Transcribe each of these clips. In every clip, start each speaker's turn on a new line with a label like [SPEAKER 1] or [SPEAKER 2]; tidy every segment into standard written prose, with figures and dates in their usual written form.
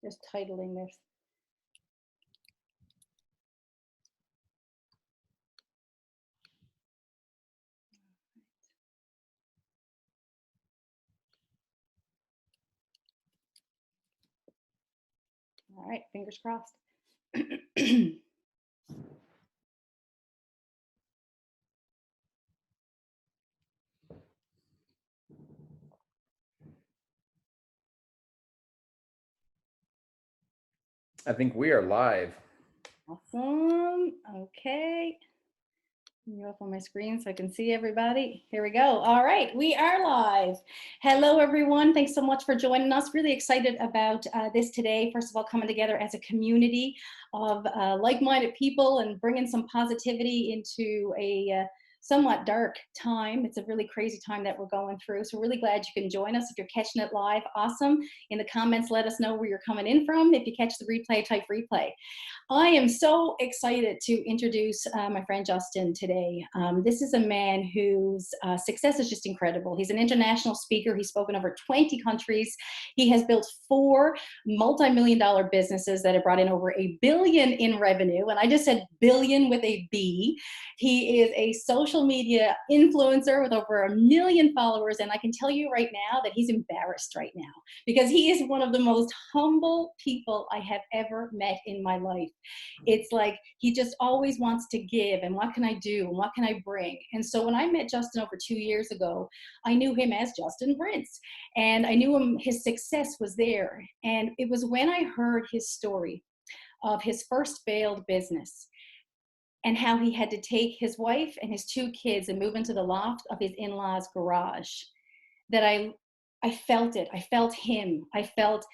[SPEAKER 1] just titling this. All right, fingers crossed.
[SPEAKER 2] I think we are live.
[SPEAKER 1] Awesome. Okay. You up on my screen so I can see everybody. Here we go. All right, we are live. Hello, everyone. Thanks so much for joining us. Really excited about this today. First of all, coming together as a community of like-minded people and bringing some positivity into a somewhat dark time. It's a really crazy time that we're going through. So really glad you can join us. If you're catching it live, awesome. In the comments, let us know where you're coming in from. If you catch the replay, type replay. I am so excited to introduce my friend Justin today. This is a man whose success is just incredible. He's an international speaker. He's spoken over 20 countries. He has built 4 multi-million-dollar businesses that have brought in over $1 billion in revenue. And I just said billion with a B. He is a social media influencer with over 1 million followers. And I can tell you right now that he's embarrassed right now because he is one of the most humble people I have ever met in my life. It's like he just always wants to give, and what can I do and what can I bring? And so when I met Justin over 2 years ago, I knew him as Justin Prince, and I knew him, his success was there. And it was when I heard his story of his first failed business and how he had to take his wife and his 2 kids and move into the loft of his in-laws' garage that I felt it. I felt him. I felt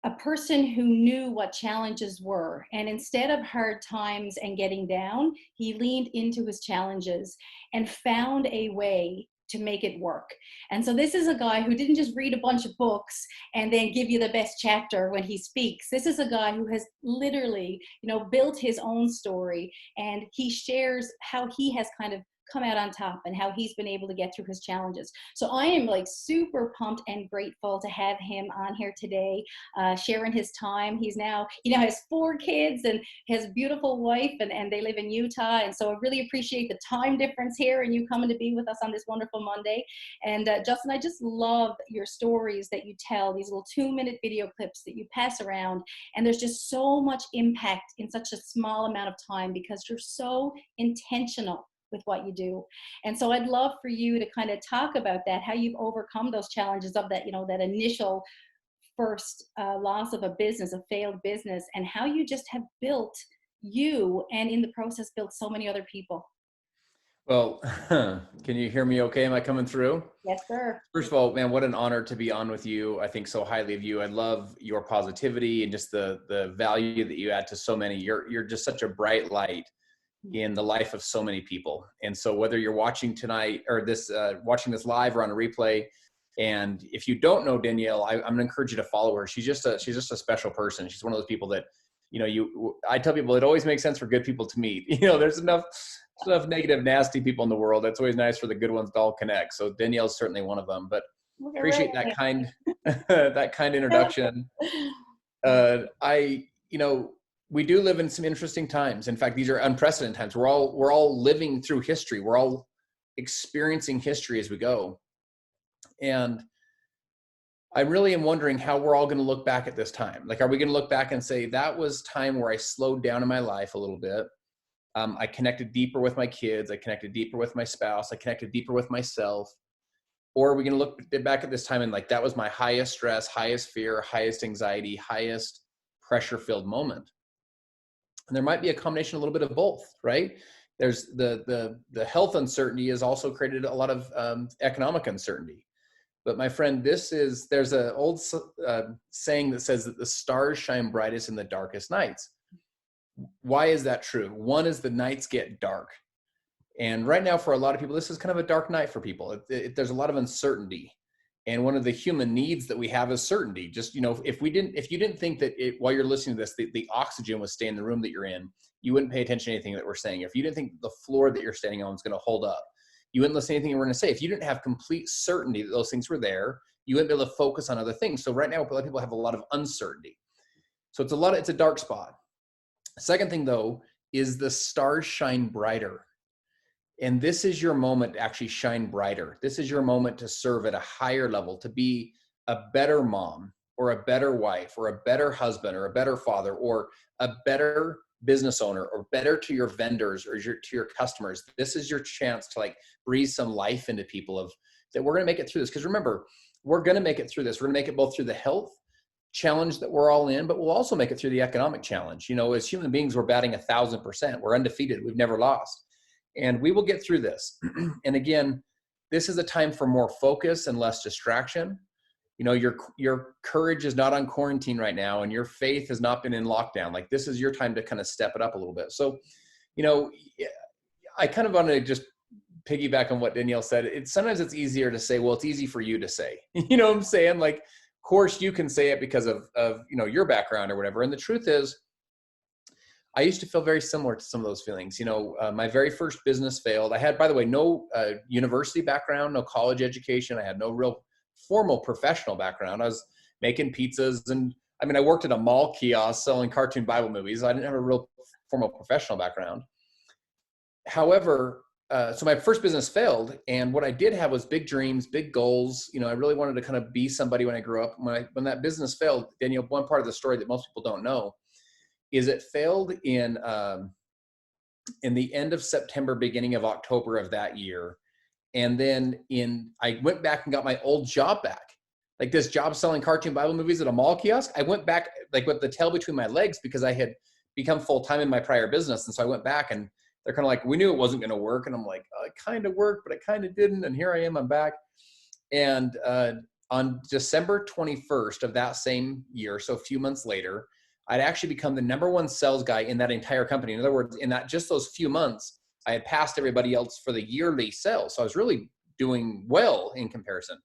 [SPEAKER 1] a person who knew what challenges were. And instead of hard times and getting down, he leaned into his challenges and found a way to make it work. And so this is a guy who didn't just read a bunch of books and then give you the best chapter when he speaks. This is a guy who has literally, built his own story, and he shares how he has kind of come out on top and how he's been able to get through his challenges. So I am like super pumped and grateful to have him on here today, sharing his time. He's now, has 4 kids and has a beautiful wife, and they live in Utah. And so I really appreciate the time difference here and you coming to be with us on this wonderful Monday. And Justin, I just love your stories that you tell, these little 2-minute video clips that you pass around. And there's just so much impact in such a small amount of time because you're so intentional with what you do. And so I'd love for you to kind of talk about that, how you've overcome those challenges of that, that initial first loss of a business, a failed business, and how you just have built you and in the process built so many other people.
[SPEAKER 2] Well, can you hear me okay? Am I coming through?
[SPEAKER 1] Yes, sir.
[SPEAKER 2] First of all, man, what an honor to be on with you. I think so highly of you. I love your positivity and just the value that you add to so many. You're just such a bright light in the life of so many people. And so whether you're watching tonight or watching this live or on a replay, and if you don't know Danielle, I'm gonna encourage you to follow her. She's just a special person. She's one of those people that, I tell people it always makes sense for good people to meet. There's enough negative, nasty people in the world. That's always nice for the good ones to all connect. So Danielle's certainly one of them, but appreciate that kind, that kind introduction. We do live in some interesting times. In fact, these are unprecedented times. We're all living through history. We're all experiencing history as we go. And I really am wondering how we're all going to look back at this time. Like, are we going to look back and say, that was time where I slowed down in my life a little bit. I connected deeper with my kids. I connected deeper with my spouse. I connected deeper with myself. Or are we going to look back at this time and like, that was my highest stress, highest fear, highest anxiety, highest pressure-filled moment? And there might be a combination, a little bit of both, right? There's the health uncertainty has also created a lot of economic uncertainty. But my friend, there's an old saying that says that the stars shine brightest in the darkest nights. Why is that true? One is the nights get dark. And right now, for a lot of people, this is kind of a dark night for people. There's a lot of uncertainty. And one of the human needs that we have is certainty. Just, if you didn't think that while you're listening to this, the oxygen was staying in the room that you're in, you wouldn't pay attention to anything that we're saying. If you didn't think the floor that you're standing on is going to hold up, you wouldn't listen to anything we're going to say. If you didn't have complete certainty that those things were there, you wouldn't be able to focus on other things. So right now, a lot of people have a lot of uncertainty. So it's a dark spot. Second thing though, is the stars shine brighter. And this is your moment to actually shine brighter. This is your moment to serve at a higher level, to be a better mom or a better wife or a better husband or a better father or a better business owner or better to your vendors or to your customers. This is your chance to like breathe some life into people of that we're going to make it through this. Because remember, we're going to make it through this. We're going to make it both through the health challenge that we're all in, but we'll also make it through the economic challenge. You know, as human beings, we're batting 1,000%. We're undefeated. We've never lost. And we will get through this. And again, this is a time for more focus and less distraction. You know, your courage is not on quarantine right now, and your faith has not been in lockdown. Like, this is your time to kind of step it up a little bit. So, you know, I kind of want to just piggyback on what Danielle said. Sometimes it's easier to say, well, it's easy for you to say. You know what I'm saying? Like, of course you can say it because of you know, your background or whatever. And the truth is, I used to feel very similar to some of those feelings. You know, my very first business failed. I had, by the way, no university background, no college education. I had no real formal professional background. I was making pizzas, and I mean, I worked at a mall kiosk selling cartoon Bible movies. I didn't have a real formal professional background. However, so my first business failed, and what I did have was big dreams, big goals. You know, I really wanted to kind of be somebody when I grew up. When that business failed, Danielle, one part of the story that most people don't know is it failed in the end of September, beginning of October of that year. And then I went back and got my old job back. Like this job selling cartoon Bible movies at a mall kiosk. I went back like with the tail between my legs because I had become full-time in my prior business. And so I went back, and they're kind of like, we knew it wasn't going to work. And I'm like, oh, it kind of worked, but it kind of didn't. And here I am, I'm back. And on December 21st of that same year, so a few months later, I'd actually become the #1 sales guy in that entire company. In other words, in that just those few months, I had passed everybody else for the yearly sales. So I was really doing well in comparison,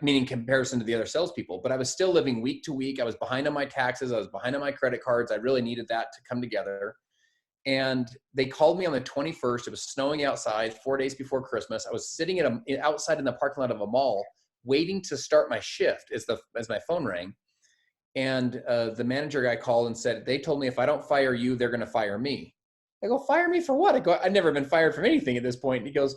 [SPEAKER 2] meaning comparison to the other salespeople. But I was still living week to week. I was behind on my taxes. I was behind on my credit cards. I really needed that to come together. And they called me on the 21st. It was snowing outside 4 days before Christmas. I was sitting outside in the parking lot of a mall waiting to start my shift as my phone rang. And the manager guy called and said, they told me if I don't fire you, they're going to fire me. I go, fire me for what? I go, I've never been fired from anything at this point. And he goes,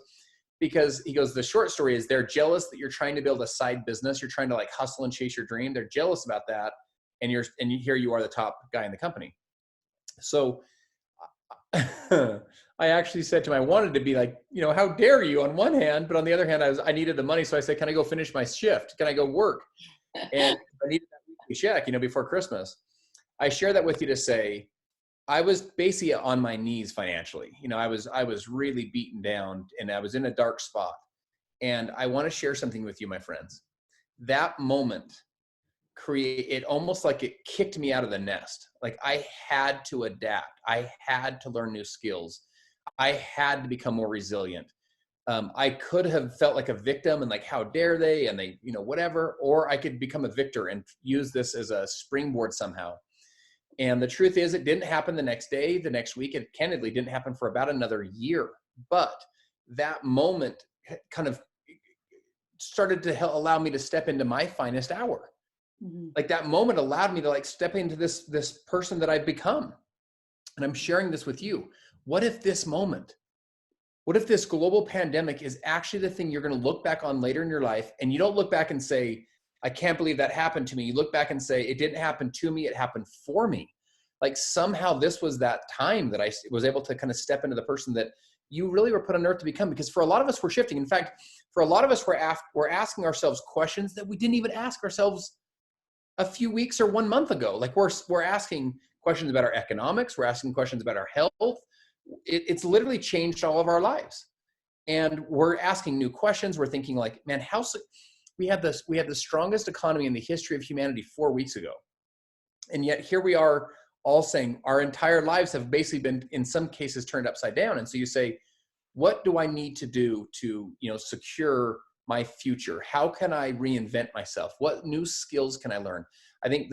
[SPEAKER 2] the short story is they're jealous that you're trying to build a side business. You're trying to like hustle and chase your dream. They're jealous about that. And here you are the top guy in the company. So I actually said to him, I wanted to be like, you know, how dare you on one hand, but on the other hand, I needed the money. So I said, can I go finish my shift? Can I go work? And I needed that weekly check, you know, before Christmas. I share that with you to say, I was basically on my knees financially. You know, I was really beaten down, and I was in a dark spot. And I want to share something with you, my friends. That moment it almost like it kicked me out of the nest. Like I had to adapt. I had to learn new skills. I had to become more resilient. I could have felt like a victim and like, how dare they? And they, you know, whatever, or I could become a victor and use this as a springboard somehow. And the truth is, it didn't happen the next day, the next week. It candidly didn't happen for about another year. But that moment kind of started to allow me to step into my finest hour. Mm-hmm. Like that moment allowed me to like step into this person that I've become. And I'm sharing this with you. What if this global pandemic is actually the thing you're going to look back on later in your life, and you don't look back and say, I can't believe that happened to me. You look back and say, it didn't happen to me, it happened for me. Like somehow this was that time that I was able to kind of step into the person that you really were put on earth to become. Because for a lot of us, we're shifting. In fact, for a lot of us, we're asking ourselves questions that we didn't even ask ourselves a few weeks or 1 month ago. Like we're asking questions about our economics. We're asking questions about our health. It's literally changed all of our lives. And we're asking new questions. We're thinking like, man, we had the strongest economy in the history of humanity 4 weeks ago. And yet here we are all saying our entire lives have basically been, in some cases, turned upside down. And so you say, what do I need to do to, you know, secure my future? How can I reinvent myself? What new skills can I learn? I think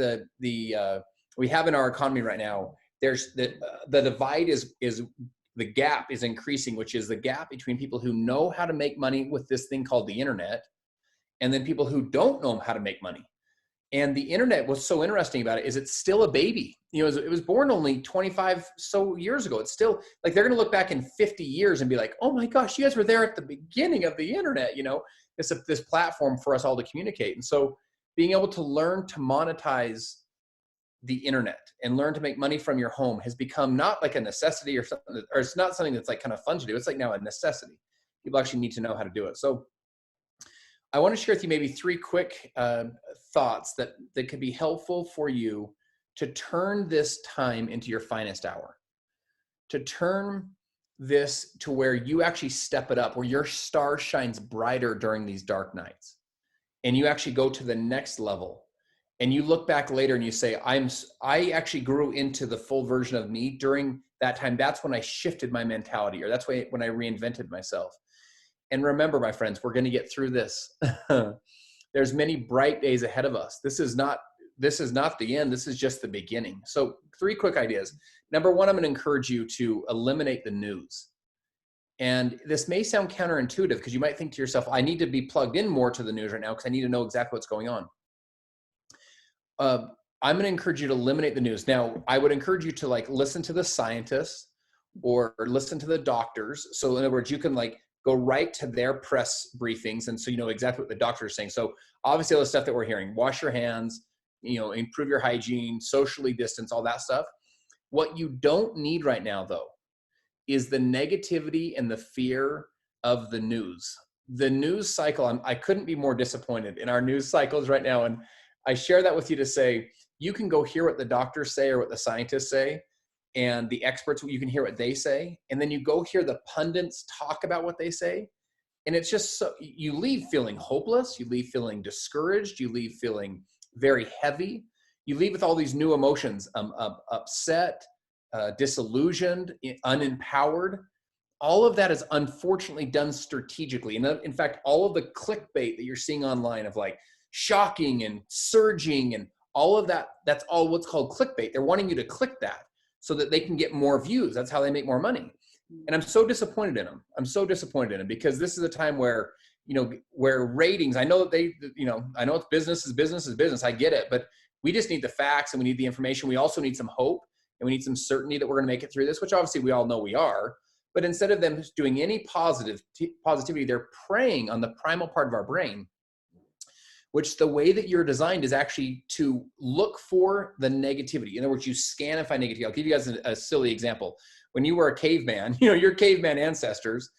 [SPEAKER 2] we have in our economy right now, there's the divide is the gap is increasing, which is the gap between people who know how to make money with this thing called the internet, and then people who don't know how to make money. And the internet, what's so interesting about it is it's still a baby. You know, it was born only 25 so years ago. It's still like, they're going to look back in 50 years and be like, oh my gosh, you guys were there at the beginning of the internet. You know, it's this platform for us all to communicate. And so being able to learn to monetize the internet and learn to make money from your home has become not like a necessity or something, or it's not something that's like kind of fun to do. It's like now a necessity. People actually need to know how to do it. So I want to share with you maybe 3 quick thoughts that could be helpful for you to turn this time into your finest hour, to turn this to where you actually step it up, where your star shines brighter during these dark nights, and you actually go to the next level. And you look back later and you say, I actually grew into the full version of me during that time. That's when I shifted my mentality, or that's when I reinvented myself. And remember, my friends, we're going to get through this. There's many bright days ahead of us. This is not the end. This is just the beginning. So 3 quick ideas. Number 1, I'm going to encourage you to eliminate the news. And this may sound counterintuitive because you might think to yourself, I need to be plugged in more to the news right now because I need to know exactly what's going on. I'm going to encourage you to eliminate the news. Now, I would encourage you to like listen to the scientists or listen to the doctors. So in other words, you can like go right to their press briefings. And so you know exactly what the doctor is saying. So obviously all the stuff that we're hearing, wash your hands, you know, improve your hygiene, socially distance, all that stuff. What you don't need right now though, is the negativity and the fear of the news. The news cycle, I couldn't be more disappointed in our news cycles right now. And I share that with you to say, you can go hear what the doctors say or what the scientists say, and the experts, you can hear what they say. And then you go hear the pundits talk about what they say. And it's just so, you leave feeling hopeless. You leave feeling discouraged. You leave feeling very heavy. You leave with all these new emotions, upset, disillusioned, unempowered. All of that is unfortunately done strategically. And in fact, all of the clickbait that you're seeing online of like shocking and surging and all of that, that's all what's called clickbait. They're wanting you to click that so that they can get more views. That's how they make more money. And I'm so disappointed in them. I'm so disappointed in them because this is a time where, you know, where ratings, I know that they, you know, I know it's business is business is business. I get it, but we just need the facts and we need the information. We also need some hope and we need some certainty that we're going to make it through this, which obviously we all know we are. But instead of them doing any positivity, they're preying on the primal part of our brain, which the way that you're designed is actually to look for the negativity. In other words, you scan and find negativity. I'll give you guys a silly example. When you were a caveman, you know, your caveman ancestors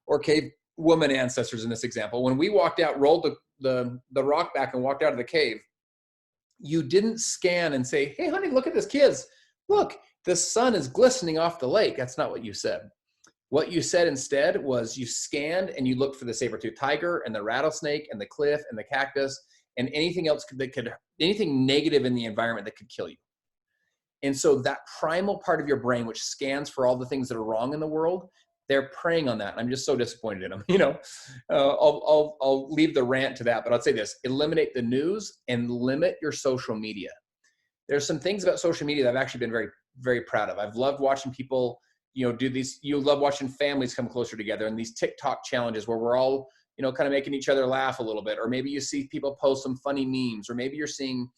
[SPEAKER 2] or cave woman ancestors in this example, when we walked out, rolled the rock back and walked out of the cave, you didn't scan and say, hey, honey, look at this, kids. Look, the sun is glistening off the lake. That's not what you said. What you said instead was you scanned and you looked for the saber-toothed tiger and the rattlesnake and the cliff and the cactus and anything else anything negative in the environment that could kill you. And so that primal part of your brain, which scans for all the things that are wrong in the world, they're preying on that. And I'm just so disappointed in them. You know, I'll leave the rant to that, but I'll say this: eliminate the news and limit your social media. There's some things about social media that I've actually been very, very proud of. I've loved watching people, you know, do these. You love watching families come closer together and these TikTok challenges where we're all, you know, kind of making each other laugh a little bit, or maybe you see people post some funny memes, or maybe you're seeing,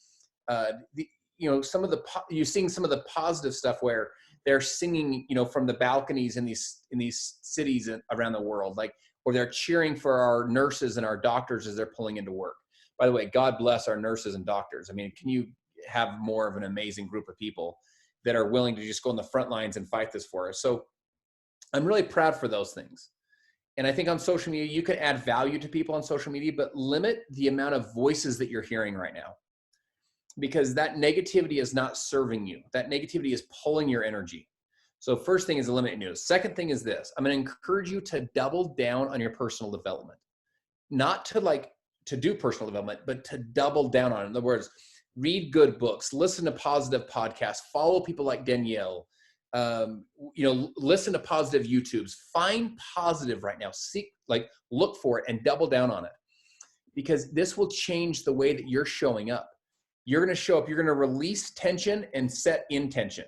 [SPEAKER 2] you're seeing some of the positive stuff where they're singing, you know, from the balconies in these cities around the world, like, or they're cheering for our nurses and our doctors as they're pulling into work. By the way, God bless our nurses and doctors. I mean, can you have more of an amazing group of people that are willing to just go on the front lines and fight this for us? So I'm really proud for those things. And I think on social media, you can add value to people on social media, but limit the amount of voices that you're hearing right now, because that negativity is not serving you. That negativity is pulling your energy. So first thing is eliminate news. Second thing is this: I'm going to encourage you to double down on your personal development, not to do personal development, but to double down on it. In other words, read good books, listen to positive podcasts, follow people like Danielle, listen to positive YouTubes, find positive right now, look for it and double down on it, because this will change the way that you're showing up. You're going to show up, you're going to release tension and set intention,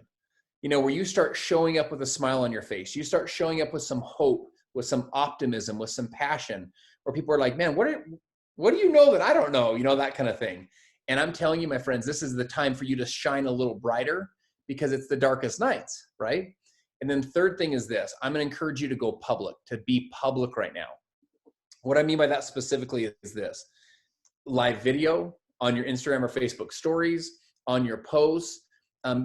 [SPEAKER 2] you know, where you start showing up with a smile on your face. You start showing up with some hope, with some optimism, with some passion, where people are like, man, what do you know that I don't know? You know, that kind of thing. And I'm telling you, my friends, this is the time for you to shine a little brighter because it's the darkest nights, right? And then third thing is this, I'm going to encourage you to go public, to be public right now. What I mean by that specifically is this: live video on your Instagram or Facebook stories, on your posts,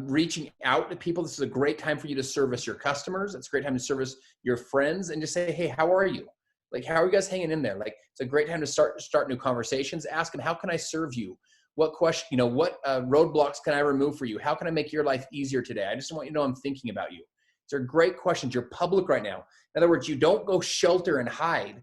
[SPEAKER 2] reaching out to people. This is a great time for you to service your customers. It's a great time to service your friends and just say, hey, how are you? Like, how are you guys hanging in there? Like, it's a great time to start new conversations. Ask them, how can I serve you? What question, what roadblocks can I remove for you? How can I make your life easier today? I just want you to know I'm thinking about you. These are great questions. You're public right now. In other words, you don't go shelter and hide.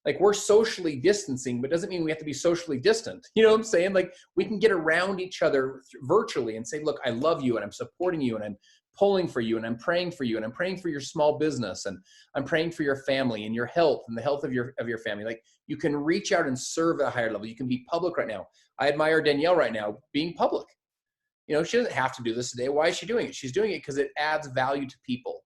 [SPEAKER 2] Like, we're socially distancing, but doesn't mean we have to be socially distant. You know what I'm saying? Like, we can get around each other virtually and say, look, I love you and I'm supporting you and I'm pulling for you and I'm praying for you and I'm praying for your small business and I'm praying for your family and your health and the health of your family. Like, you can reach out and serve at a higher level. You can be public right now. I admire Danielle right now being public. She doesn't have to do this today. Why is she doing it? She's doing it because it adds value to people.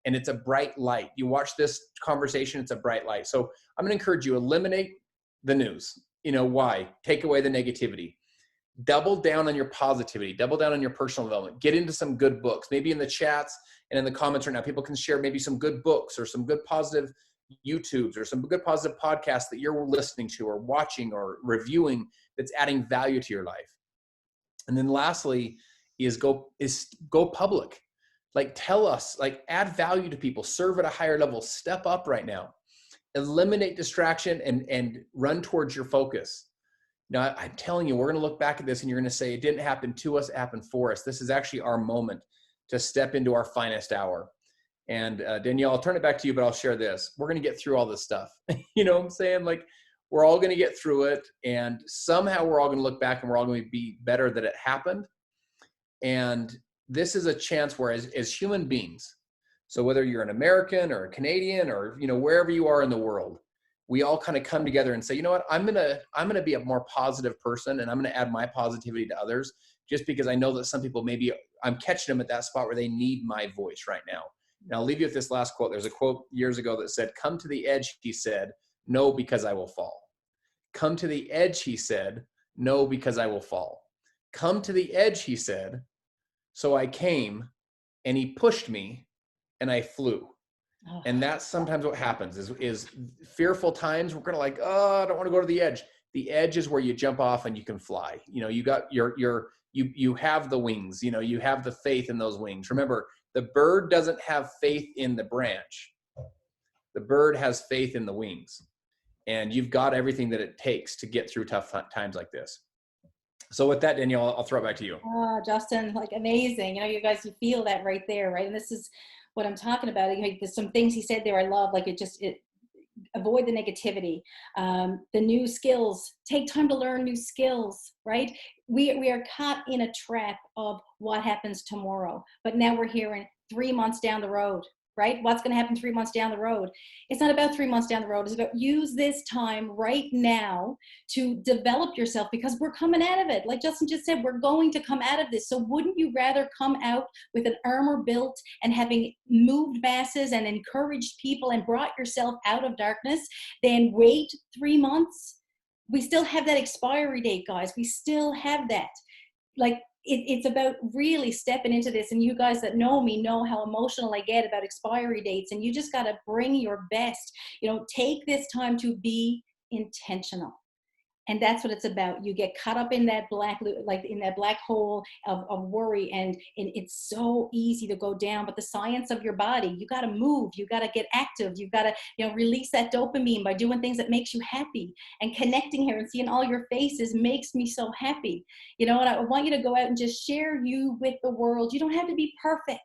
[SPEAKER 2] And it's a bright light. You watch this conversation, it's a bright light. So I'm going to encourage you, eliminate the news. Why? Take away the negativity. Double down on your positivity. Double down on your personal development. Get into some good books. Maybe in the chats and in the comments right now, people can share maybe some good books or some good positive YouTubes or some good positive podcasts that you're listening to or watching or reviewing that's adding value to your life. And then lastly is go public. Like, tell us, like, add value to people, serve at a higher level, step up right now, eliminate distraction and run towards your focus. Now, I'm telling you, we're going to look back at this and you're going to say, it didn't happen to us, it happened for us. This is actually our moment to step into our finest hour. And Danielle, I'll turn it back to you, but I'll share this. We're going to get through all this stuff. You know what I'm saying? Like, we're all going to get through it. And somehow we're all going to look back and we're all going to be better that it happened. And this is a chance where as human beings, so whether you're an American or a Canadian or, wherever you are in the world, we all kind of come together and say, you know what, I'm going to be a more positive person and I'm going to add my positivity to others just because I know that some people, maybe I'm catching them at that spot where they need my voice right now. And I'll leave you with this last quote. There's a quote years ago that said, come to the edge, he said, no, because I will fall. Come to the edge, he said, no, because I will fall. Come to the edge, he said, so I came and he pushed me and I flew. Oh. And that's sometimes what happens is fearful times. We're going to like, oh, I don't want to go to the edge. The edge is where you jump off and you can fly. You got you have the wings, you have the faith in those wings. Remember, the bird doesn't have faith in the branch. The bird has faith in the wings. And you've got everything that it takes to get through tough times like this. So with that, Danielle, I'll throw it back to you.
[SPEAKER 1] Justin, like, amazing. You guys, you feel that right there, right? And this is what I'm talking about. There's some things he said there I love, like avoid the negativity. The new skills, take time to learn new skills, right? We are caught in a trap of what happens tomorrow, but now we're hearing 3 months down the road. Right? What's going to happen 3 months down the road? It's not about 3 months down the road. It's about use this time right now to develop yourself because we're coming out of it. Like Justin just said, we're going to come out of this. So wouldn't you rather come out with an armor built and having moved masses and encouraged people and brought yourself out of darkness than wait 3 months? We still have that expiry date, guys. We still have that. Like, it's about really stepping into this. And you guys that know me know how emotional I get about expiry dates. And you just got to bring your best. Take this time to be intentional. And that's what it's about. You get caught up in that black hole of worry, and it's so easy to go down. But the science of your body, you got to move, you got to get active, you got to release that dopamine by doing things that makes you happy. And connecting here and seeing all your faces makes me so happy. And I want you to go out and just share you with the world. You don't have to be perfect.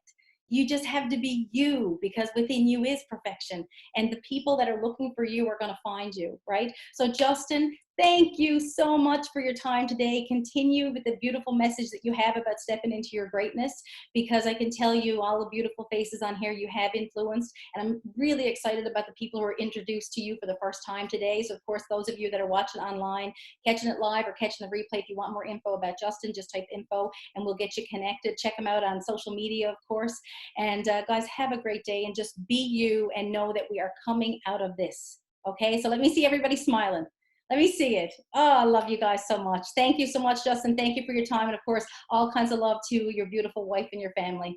[SPEAKER 1] You just have to be you, because within you is perfection. And the people that are looking for you are going to find you, right? So Justin, thank you so much for your time today. Continue with the beautiful message that you have about stepping into your greatness, because I can tell you all the beautiful faces on here you have influenced. And I'm really excited about the people who are introduced to you for the first time today. So of course, those of you that are watching online, catching it live or catching the replay, if you want more info about Justin, just type info and we'll get you connected. Check him out on social media, of course. And guys, have a great day and just be you and know that we are coming out of this. Okay, so let me see everybody smiling. Let me see it. Oh, I love you guys so much. Thank you so much, Justin. Thank you for your time. And of course, all kinds of love to your beautiful wife and your family.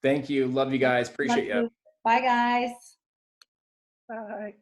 [SPEAKER 2] Thank you. Love you guys.
[SPEAKER 1] Love
[SPEAKER 2] Appreciate you.
[SPEAKER 1] you. Bye, guys.
[SPEAKER 3] Bye.